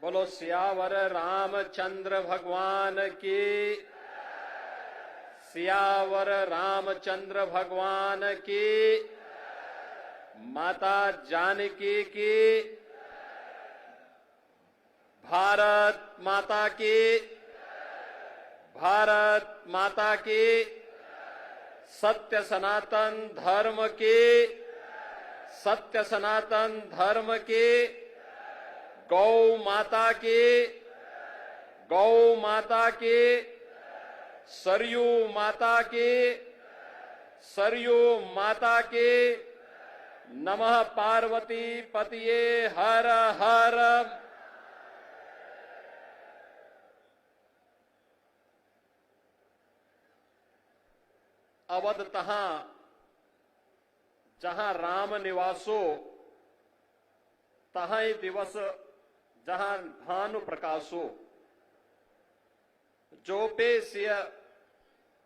बोलो सियावर रामचंद्र भगवान की। सियावर रामचंद्र भगवान की। माता जानकी की। भारत माता की। भारत माता की। सत्य सनातन धर्म की। सत्य सनातन धर्म की। गौ माता की। गौ माता की। सरयू माता की। सरयू माता की। नमः पार्वती पतिये हर हर। अवध तहां जहां राम निवासो तहां ही दिवस जहां भानु प्रकाशो। जो पे सिय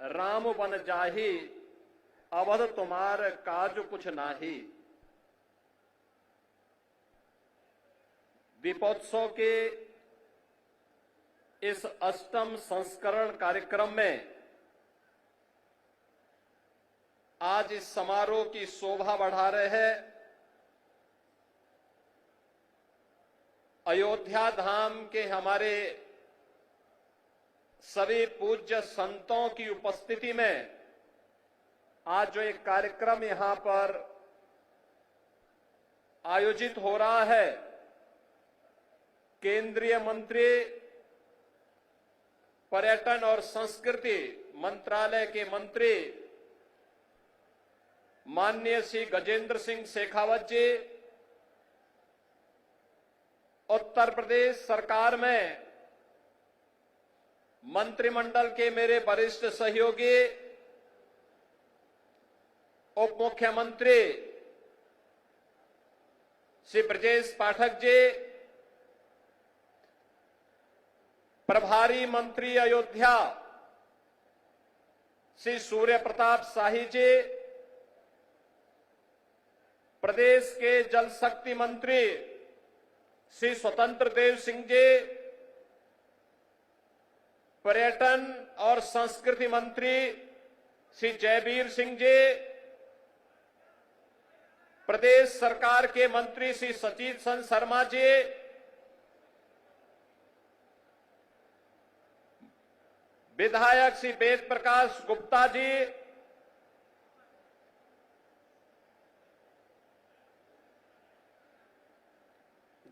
राम बन जाही, अवध तुम्हार काज कुछ नाही। दीपोत्सव के इस अष्टम संस्करण कार्यक्रम में आज इस समारोह की शोभा बढ़ा रहे हैं अयोध्या धाम के हमारे सभी पूज्य संतों की उपस्थिति में आज जो एक कार्यक्रम यहां पर आयोजित हो रहा है, केंद्रीय मंत्री पर्यटन और संस्कृति मंत्रालय के मंत्री माननीय श्री गजेंद्र सिंह शेखावत जी, उत्तर प्रदेश सरकार में मंत्रिमंडल के मेरे वरिष्ठ सहयोगी उप मुख्यमंत्री श्री ब्रजेश पाठक जी, प्रभारी मंत्री अयोध्या श्री सूर्य प्रताप शाही जी, प्रदेश के जल शक्ति मंत्री श्री स्वतंत्र देव सिंह जी, पर्यटन और संस्कृति मंत्री श्री जयवीर सिंह जी, प्रदेश सरकार के मंत्री श्री सचित चंद्र शर्मा जी, विधायक श्री वेद प्रकाश गुप्ता जी,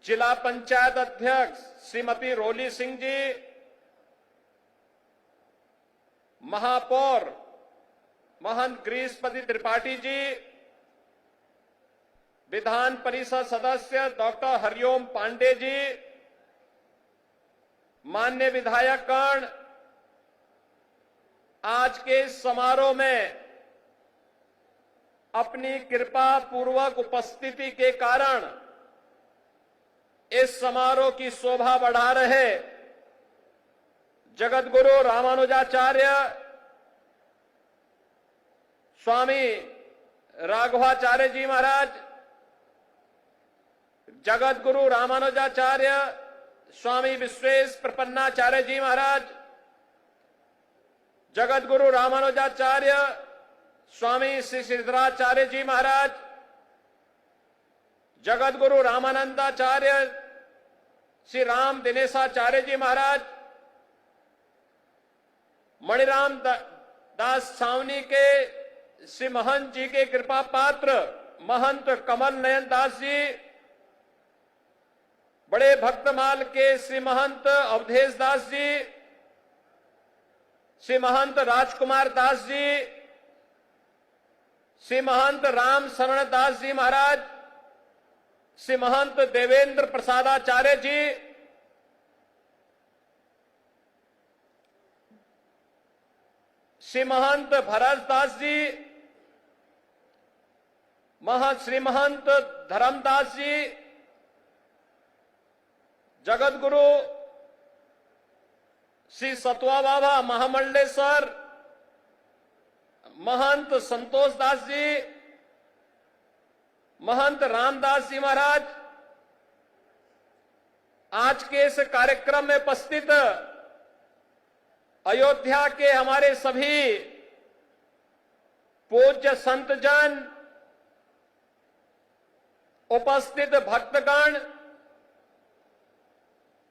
जिला पंचायत अध्यक्ष श्रीमती रोली सिंह जी, महापौर महंत गिरीशपति त्रिपाठी जी, विधान परिषद सदस्य डॉक्टर हरिओम पांडे जी, माननीय विधायकगण, आज के इस समारोह में अपनी कृपा पूर्वक उपस्थिति के कारण इस समारोह की शोभा बढ़ा रहे जगतगुरु रामानुजाचार्य स्वामी राघवाचार्य जी महाराज, जगतगुरु रामानुजाचार्य स्वामी विश्वेश प्रपन्नाचार्य जी महाराज, जगतगुरु रामानुजाचार्य स्वामी श्री सिद्धराचार्य जी महाराज, जगतगुरु रामानंदाचार्य श्री राम दिनेशाचार्य जी महाराज, मणिराम दास सावनी के श्री महंत जी के कृपा पात्र महंत कमल नयन दास जी, बड़े भक्तमाल के श्री महंत अवधेश दास जी, श्री महंत राजकुमार दास जी, श्री महंत राम शरण दास जी महाराज, श्री महंत देवेंद्र प्रसादाचार्य जी, श्री महंत भरत दास जी, श्री महंत धर्मदास जी, जगतगुरु श्री सतवा बाबा महामंडलेश्वर महंत संतोष दास जी, महंत रामदास जी महाराज, आज के इस कार्यक्रम में उपस्थित अयोध्या के हमारे सभी पूज्य संतजन, उपस्थित भक्तगण,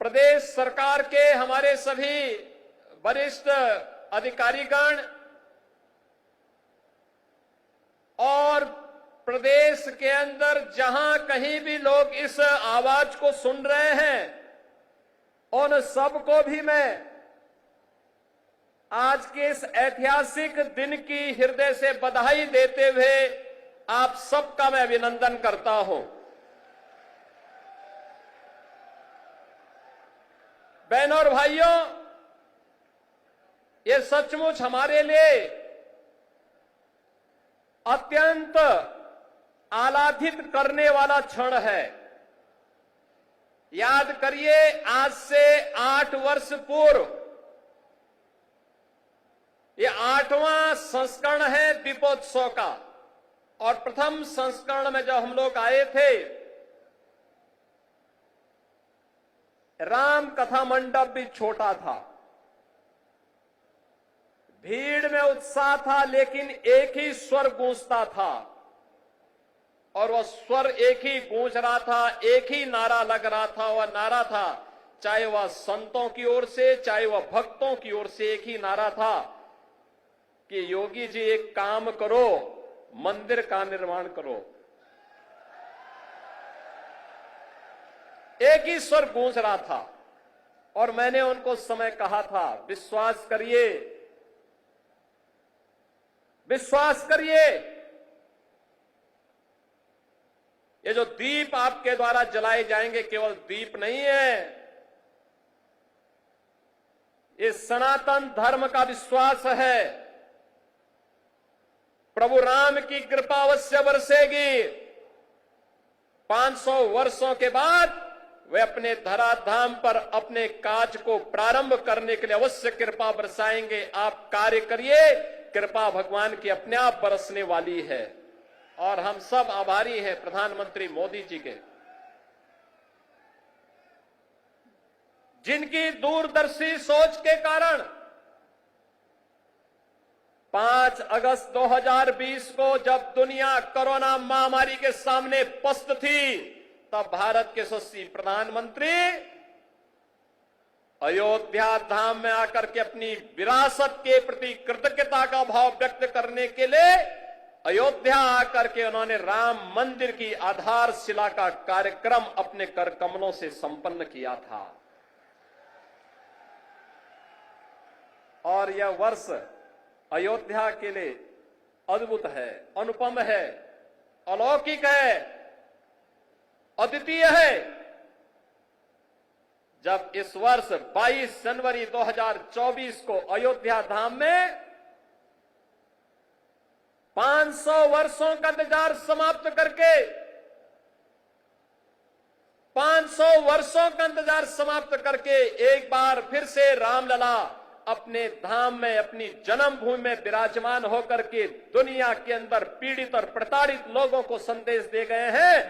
प्रदेश सरकार के हमारे सभी वरिष्ठ अधिकारीगण और प्रदेश के अंदर जहां कहीं भी लोग इस आवाज को सुन रहे हैं, उन सबको भी मैं आज के इस ऐतिहासिक दिन की हृदय से बधाई देते हुए आप सबका मैं अभिनंदन करता हूं। बहनों और भाइयों, ये सचमुच हमारे लिए अत्यंत आह्लादित करने वाला क्षण है। याद करिए, आज से 8 वर्ष पूर्व ये 8वां संस्करण है दीपोत्सव का, और प्रथम संस्करण में जब हम लोग आए थे, राम कथा मंडप भी छोटा था, भीड़ में उत्साह था, लेकिन एक ही स्वर गूंजता था, और वह स्वर एक ही गूंज रहा था, एक ही नारा लग रहा था। वह नारा था, चाहे वह संतों की ओर से, चाहे वह भक्तों की ओर से, एक ही नारा था कि योगी जी एक काम करो, मंदिर का निर्माण करो। एक ही स्वर गूंज रहा था, और मैंने उनको उस समय कहा था, विश्वास करिए, विश्वास करिए, ये जो दीप आपके द्वारा जलाए जाएंगे केवल दीप नहीं है, ये सनातन धर्म का विश्वास है। प्रभु राम की कृपा अवश्य बरसेगी। 500 वर्षों के बाद वे अपने धराधाम पर अपने काज को प्रारंभ करने के लिए अवश्य कृपा बरसाएंगे। आप कार्य करिए, कृपा भगवान की अपने आप बरसने वाली है, और हम सब आभारी हैं प्रधानमंत्री मोदी जी के, जिनकी दूरदर्शी सोच के कारण 5 अगस्त 2020 को जब दुनिया कोरोना महामारी के सामने पस्त थी, तब भारत के यशस्वी प्रधानमंत्री अयोध्या धाम में आकर के अपनी विरासत के प्रति कृतज्ञता का भाव व्यक्त करने के लिए अयोध्या आकर के उन्होंने राम मंदिर की आधारशिला का कार्यक्रम अपने कर कमलों से संपन्न किया था। और यह वर्ष अयोध्या के लिए अद्भुत है, अनुपम है, अलौकिक है, अद्वितीय है। जब इस वर्ष 22 जनवरी 2024 को अयोध्या धाम में 500 वर्षों का इंतजार समाप्त करके 500 वर्षों का इंतजार समाप्त करके एक बार फिर से रामलला अपने धाम में, अपनी जन्मभूमि में विराजमान होकर के दुनिया के अंदर पीड़ित और प्रताड़ित लोगों को संदेश दे गए हैं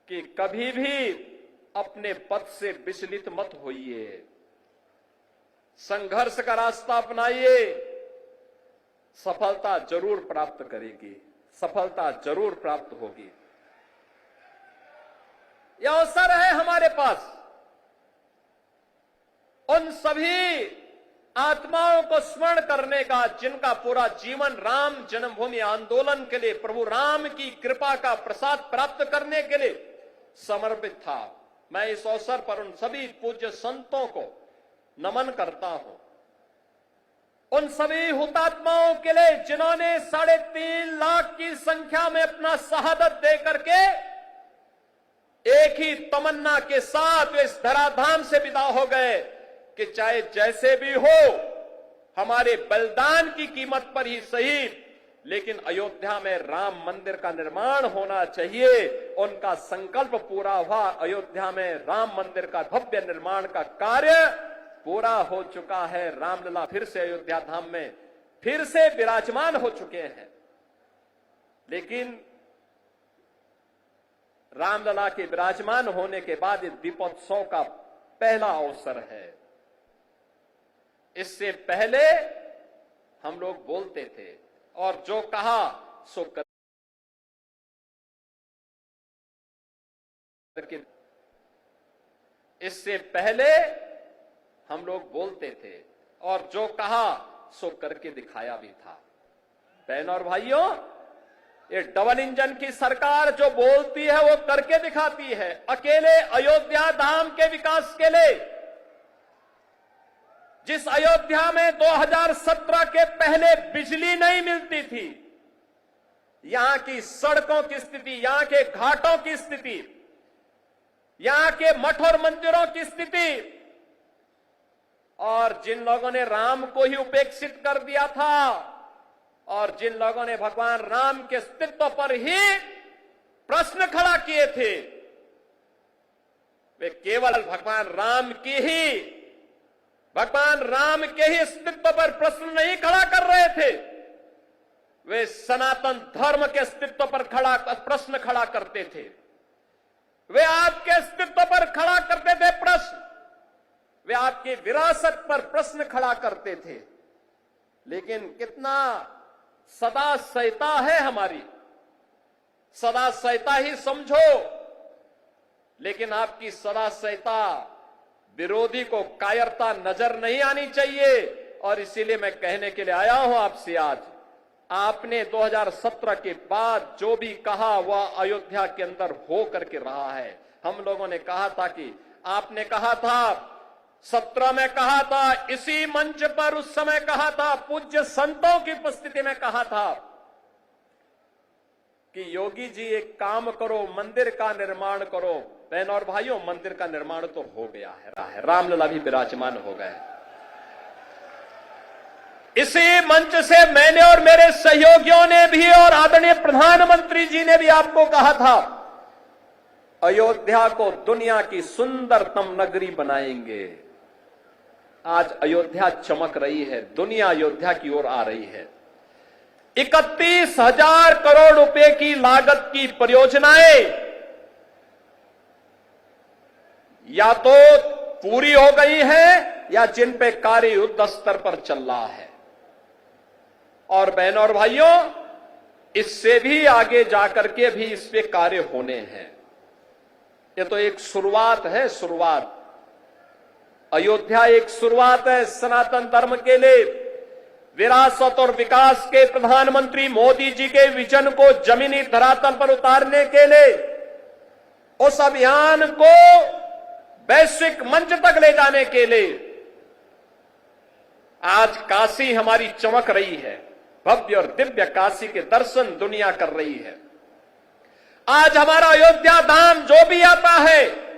कि कभी भी अपने पथ से विचलित मत होइए, संघर्ष का रास्ता अपनाइए, सफलता जरूर प्राप्त करेगी, सफलता जरूर प्राप्त होगी। यह अवसर है हमारे पास उन सभी आत्माओं को स्मरण करने का जिनका पूरा जीवन राम जन्मभूमि आंदोलन के लिए, प्रभु राम की कृपा का प्रसाद प्राप्त करने के लिए समर्पित था। मैं इस अवसर पर उन सभी पूज्य संतों को नमन करता हूं, उन सभी हुतात्माओं के लिए जिन्होंने 3.5 लाख की संख्या में अपना शहादत दे करके एक ही तमन्ना के साथ वे इस धराधाम से विदा हो गए कि चाहे जैसे भी हो, हमारे बलिदान की कीमत पर ही सही, लेकिन अयोध्या में राम मंदिर का निर्माण होना चाहिए। उनका संकल्प पूरा हुआ। अयोध्या में राम मंदिर का भव्य निर्माण का कार्य पूरा हो चुका है। रामलला फिर से अयोध्या धाम में फिर से विराजमान हो चुके हैं। लेकिन रामलला के विराजमान होने के बाद इस दीपोत्सव का पहला अवसर है। इससे पहले हम लोग बोलते थे और जो कहा सो करके, इससे पहले हम लोग बोलते थे और जो कहा सो करके दिखाया भी था। बहनों और भाइयों, ये डबल इंजन की सरकार जो बोलती है वो करके दिखाती है। अकेले अयोध्या धाम के विकास के लिए, जिस अयोध्या में 2017 के पहले बिजली नहीं मिलती थी, यहां की सड़कों की स्थिति, यहां के घाटों की स्थिति, यहां के मठ और मंदिरों की स्थिति, और जिन लोगों ने राम को ही उपेक्षित कर दिया था और जिन लोगों ने भगवान राम के अस्तित्व पर ही प्रश्न खड़ा किए थे, वे केवल भगवान राम के ही अस्तित्व पर प्रश्न नहीं खड़ा कर रहे थे, वे सनातन धर्म के अस्तित्व पर प्रश्न खड़ा करते थे। वे आपके अस्तित्व पर खड़ा करते थे प्रश्न, वे आपकी विरासत पर प्रश्न खड़ा करते थे। लेकिन कितना सदा सहता है हमारी, सदा सहता ही समझो, लेकिन आपकी सदा सहता विरोधी को कायरता नजर नहीं आनी चाहिए। और इसीलिए मैं कहने के लिए आया हूं आपसे आज, आपने 2017 के बाद जो भी कहा वह अयोध्या के अंदर हो करके रहा है। हम लोगों ने कहा था कि आपने कहा था 17 में कहा था, इसी मंच पर उस समय कहा था, पूज्य संतों की उपस्थिति में कहा था कि योगी जी एक काम करो, मंदिर का निर्माण करो। बहनों और भाइयों, मंदिर का निर्माण तो हो गया है, रामलला भी विराजमान हो गए। इसी मंच से मैंने और मेरे सहयोगियों ने भी और आदरणीय प्रधानमंत्री जी ने भी आपको कहा था, अयोध्या को दुनिया की सुंदरतम नगरी बनाएंगे। आज अयोध्या चमक रही है, दुनिया अयोध्या की ओर आ रही है। 31,000 करोड़ रुपए की लागत की परियोजनाएं या तो पूरी हो गई है या जिन पे कार्य युद्ध स्तर पर चल रहा है। और बहनों और भाइयों, इससे भी आगे जाकर के भी इस पे कार्य होने हैं। ये तो एक शुरुआत है, शुरुआत। अयोध्या एक शुरुआत है सनातन धर्म के लिए। विरासत और विकास के प्रधानमंत्री मोदी जी के विजन को जमीनी धरातल पर उतारने के लिए, उस अभियान को वैश्विक मंच तक ले जाने के लिए आज काशी हमारी चमक रही है। भव्य और दिव्य काशी के दर्शन दुनिया कर रही है। आज हमारा अयोध्या धाम जो भी आता है,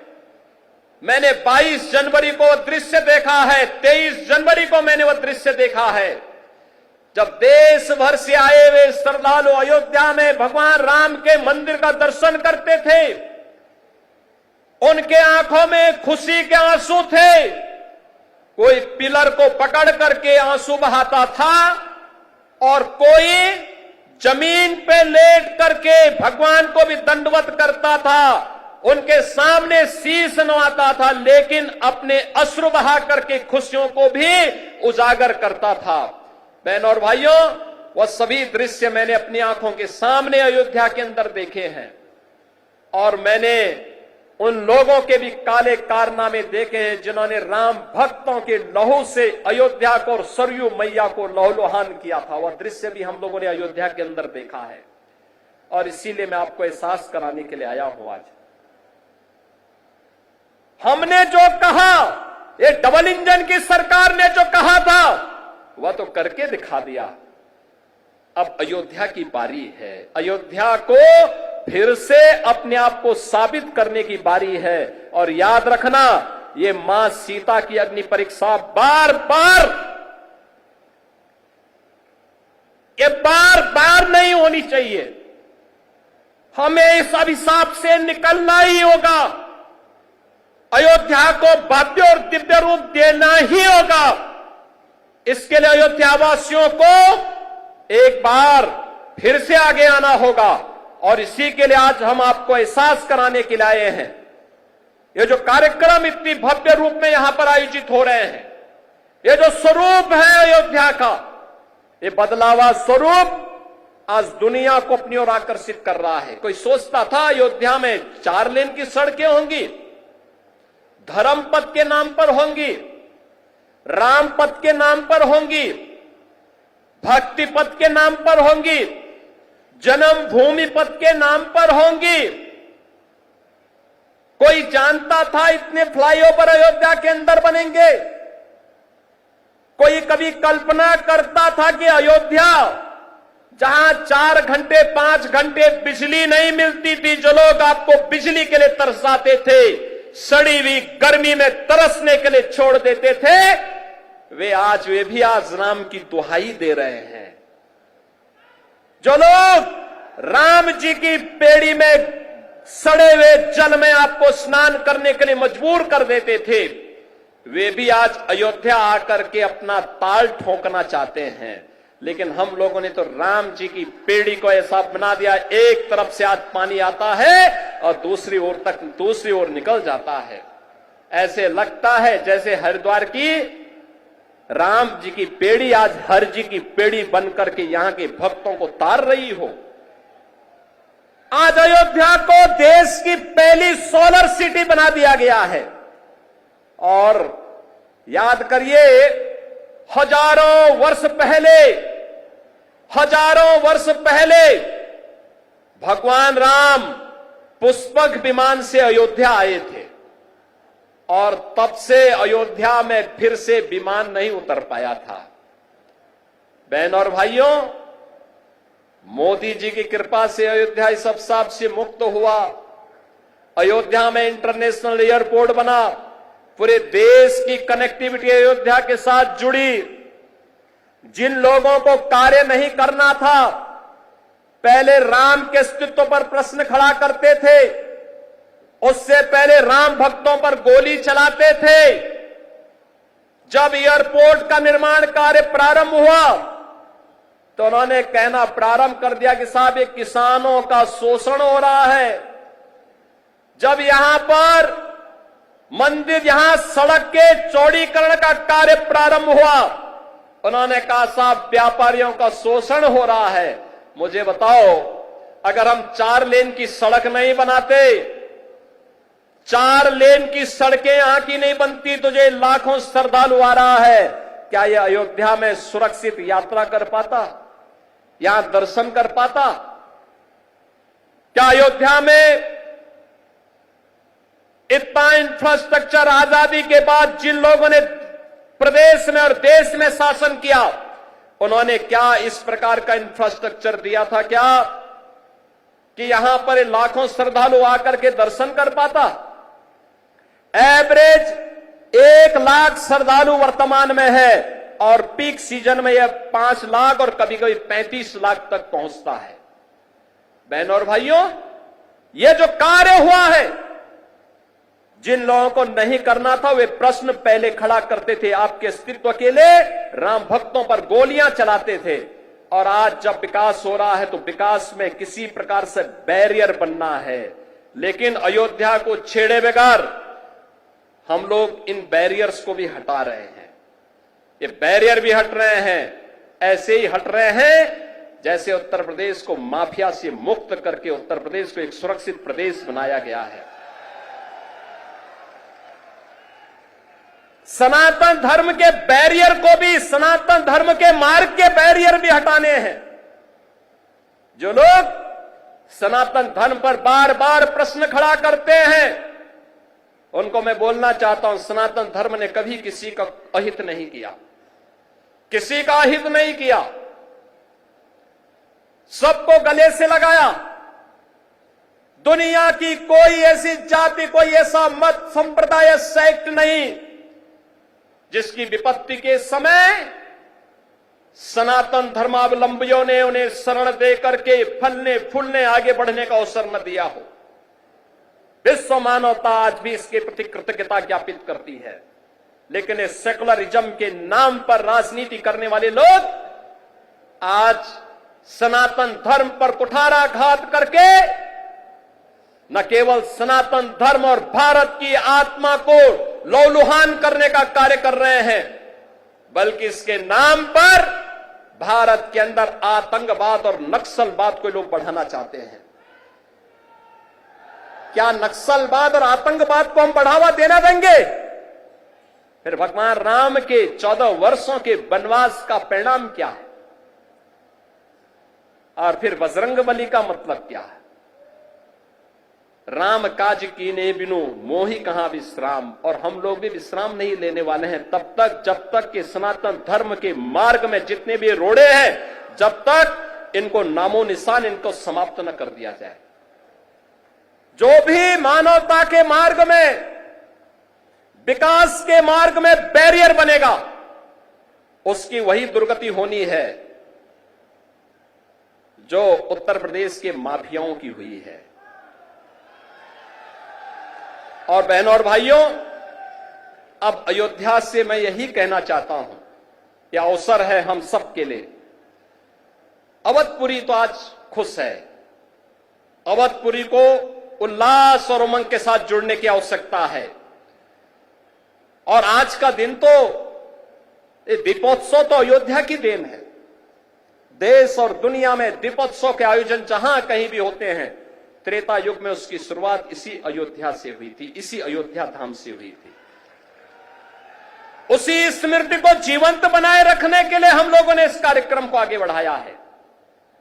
मैंने 22 जनवरी को दृश्य देखा है, 23 जनवरी को मैंने वह दृश्य देखा है, जब देश भर से आए हुए श्रद्धालु अयोध्या में भगवान राम के मंदिर का दर्शन करते थे। उनके आंखों में खुशी के आंसू थे। कोई पिलर को पकड़ करके आंसू बहाता था और कोई जमीन पे लेट करके भगवान को भी दंडवत करता था, उनके सामने शीश नवाता था, लेकिन अपने अश्रु बहा करके खुशियों को भी उजागर करता था। बहनों और भाइयों, वह सभी दृश्य मैंने अपनी आंखों के सामने अयोध्या के अंदर देखे हैं और मैंने उन लोगों के भी काले कारनामे देखे हैं जिन्होंने राम भक्तों के लहू से अयोध्या को और सरयू मैया को लहूलुहान किया था। वह दृश्य भी हम लोगों ने अयोध्या के अंदर देखा है और इसीलिए मैं आपको एहसास कराने के लिए आया हूं। आज हमने जो कहा, ये डबल इंजन की सरकार ने जो कहा था वह तो करके दिखा दिया। अब अयोध्या की बारी है। अयोध्या को फिर से अपने आप को साबित करने की बारी है। और याद रखना, ये मां सीता की अग्नि परीक्षा बार बार नहीं होनी चाहिए। हमें इस अभिशाप से निकलना ही होगा। अयोध्या को भव्य और दिव्य रूप देना ही होगा। इसके लिए अयोध्या वासियों को एक बार फिर से आगे आना होगा और इसी के लिए आज हम आपको एहसास कराने के लिए आए हैं। ये जो कार्यक्रम इतनी भव्य रूप में यहां पर आयोजित हो रहे हैं, ये जो स्वरूप है अयोध्या का, ये बदलावा स्वरूप आज दुनिया को अपनी ओर आकर्षित कर रहा है। कोई सोचता था अयोध्या में 4 लेन की सड़कें होंगी, धर्म पथ के नाम पर होंगी, राम पथ के नाम पर होंगी, भक्ति पथ के नाम पर होंगी, जन्मभूमि पथ के नाम पर होंगी। कोई जानता था इतने फ्लाईओवर अयोध्या के अंदर बनेंगे? कोई कभी कल्पना करता था कि अयोध्या, जहां 4 घंटे 5 घंटे बिजली नहीं मिलती थी, जो लोग आपको बिजली के लिए तरसाते थे, सड़ी हुई गर्मी में तरसने के लिए छोड़ देते थे, वे भी आज राम की दुहाई दे रहे हैं। जो लोग राम जी की पेड़ी में सड़े हुए जल में आपको स्नान करने के लिए मजबूर कर देते थे, वे भी आज अयोध्या आकर के अपना ताल ठोकना चाहते हैं। लेकिन हम लोगों ने तो राम जी की पेड़ी को ऐसा बना दिया, एक तरफ से आज पानी आता है और दूसरी ओर निकल जाता है। ऐसे लगता है जैसे हरिद्वार की राम जी की पेड़ी आज हर जी की पेड़ी बनकर के यहां के भक्तों को तार रही हो। आज अयोध्या को देश की पहली सोलर सिटी बना दिया गया है। और याद करिए, हजारों वर्ष पहले भगवान राम पुष्पक विमान से अयोध्या आए थे और तब से अयोध्या में फिर से विमान नहीं उतर पाया था। बहन और भाइयों, मोदी जी की कृपा से अयोध्या इस अवसाद से मुक्त हुआ। अयोध्या में इंटरनेशनल एयरपोर्ट बना, पूरे देश की कनेक्टिविटी अयोध्या के साथ जुड़ी। जिन लोगों को कार्य नहीं करना था, पहले राम के अस्तित्व पर प्रश्न खड़ा करते थे, उससे पहले राम भक्तों पर गोली चलाते थे, जब एयरपोर्ट का निर्माण कार्य प्रारंभ हुआ तो उन्होंने कहना प्रारंभ कर दिया कि साहब ये किसानों का शोषण हो रहा है। जब यहां पर मंदिर, यहां सड़क के चौड़ीकरण का कार्य प्रारंभ हुआ, उन्होंने कहा साहब व्यापारियों का शोषण हो रहा है। मुझे बताओ, अगर हम 4 लेन की सड़क नहीं बनाते, 4 लेन की सड़कें यहां की नहीं बनती, तो जो लाखों श्रद्धालु आ रहा है, क्या यह अयोध्या में सुरक्षित यात्रा कर पाता, यहां दर्शन कर पाता? क्या अयोध्या में इतना इंफ्रास्ट्रक्चर आजादी के बाद जिन लोगों ने प्रदेश में और देश में शासन किया, उन्होंने क्या इस प्रकार का इंफ्रास्ट्रक्चर दिया था क्या कि यहां पर लाखों श्रद्धालु आकर के दर्शन कर पाता? एवरेज 1 लाख श्रद्धालु वर्तमान में है और पीक सीजन में यह 5 लाख और कभी कभी 35 लाख तक पहुंचता है। बहनों और भाइयों, यह जो कार्य हुआ है, जिन लोगों को नहीं करना था वे प्रश्न पहले खड़ा करते थे, आपके अस्तित्व के लिए राम भक्तों पर गोलियां चलाते थे। और आज जब विकास हो रहा है तो विकास में किसी प्रकार से बैरियर बनना है, लेकिन अयोध्या को छेड़े बगैर हम लोग इन बैरियर्स को भी हटा रहे हैं। ये बैरियर भी हट रहे हैं, ऐसे ही हट रहे हैं जैसे उत्तर प्रदेश को माफिया से मुक्त करके उत्तर प्रदेश को एक सुरक्षित प्रदेश बनाया गया है। सनातन धर्म के बैरियर को भी, सनातन धर्म के मार्ग के बैरियर भी हटाने हैं। जो लोग सनातन धर्म पर बार बार प्रश्न खड़ा करते हैं, उनको मैं बोलना चाहता हूं, सनातन धर्म ने कभी किसी का अहित नहीं किया, किसी का अहित नहीं किया, सबको गले से लगाया। दुनिया की कोई ऐसी जाति, कोई ऐसा मत, संप्रदाय, सेक्ट नहीं जिसकी विपत्ति के समय सनातन धर्मावलंबियों ने उन्हें शरण देकर के फलने फूलने आगे बढ़ने का अवसर न दिया हो। विश्व मानवता आज भी इसके प्रति कृतज्ञता ज्ञापित करती है। लेकिन इस सेकुलरिज्म के नाम पर राजनीति करने वाले लोग आज सनातन धर्म पर कुठाराघात करके न केवल सनातन धर्म और भारत की आत्मा को लौलुहान करने का कार्य कर रहे हैं, बल्कि इसके नाम पर भारत के अंदर आतंकवाद और नक्सलवाद को लोग बढ़ाना चाहते हैं। क्या नक्सलवाद और आतंकवाद को हम बढ़ावा देना देंगे? फिर भगवान राम के 14 वर्षों के वनवास का परिणाम क्या है? और फिर बजरंगबली का मतलब क्या है? राम काज कीने बिनु मोहि कहां विश्राम। और हम लोग भी विश्राम नहीं लेने वाले हैं तब तक जब तक कि सनातन धर्म के मार्ग में जितने भी रोड़े हैं, जब तक इनको नामो निशान इनको समाप्त न कर दिया जाए। जो भी मानवता के मार्ग में, विकास के मार्ग में बैरियर बनेगा, उसकी वही दुर्गति होनी है जो उत्तर प्रदेश के माफियाओं की हुई है। और बहनों और भाइयों, अब अयोध्या से मैं यही कहना चाहता हूं कि अवसर है हम सबके लिए। अवधपुरी तो आज खुश है। अवधपुरी को उल्लास और उमंग के साथ जुड़ने की आवश्यकता है। और आज का दिन तो दीपोत्सव तो अयोध्या की देन है। देश और दुनिया में दीपोत्सव के आयोजन जहां कहीं भी होते हैं, त्रेता युग में उसकी शुरुआत इसी अयोध्या से हुई थी, इसी अयोध्या धाम से हुई थी। उसी स्मृति को जीवंत बनाए रखने के लिए हम लोगों ने इस कार्यक्रम को आगे बढ़ाया है।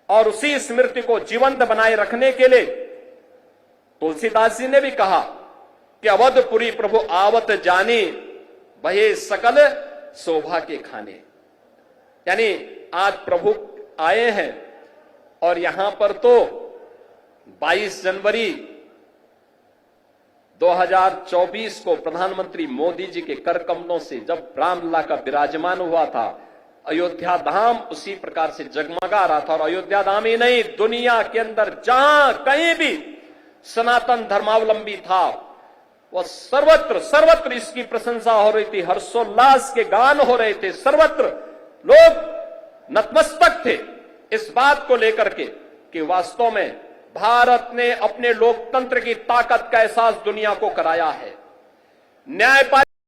और उसी स्मृति को जीवंत बनाए रखने के लिए तुलसीदास जी ने भी कहा कि अवधपुरी प्रभु आवत जानी, भये सकल शोभा के खाने। यानी आज प्रभु आए हैं और यहां पर तो 22 जनवरी 2024 को प्रधानमंत्री मोदी जी के कर कमलों से जब रामलला का विराजमान हुआ था, अयोध्या धाम उसी प्रकार से जगमगा रहा था। और अयोध्या धाम ही नहीं, दुनिया के अंदर जहां कहीं भी सनातन धर्मावलंबी था, वह सर्वत्र सर्वत्र इसकी प्रशंसा हो रही थी, हर्षोल्लास के गान हो रहे थे, सर्वत्र लोग नतमस्तक थे इस बात को लेकर के कि वास्तव में भारत ने अपने लोकतंत्र की ताकत का एहसास दुनिया को कराया है। न्यायपालिका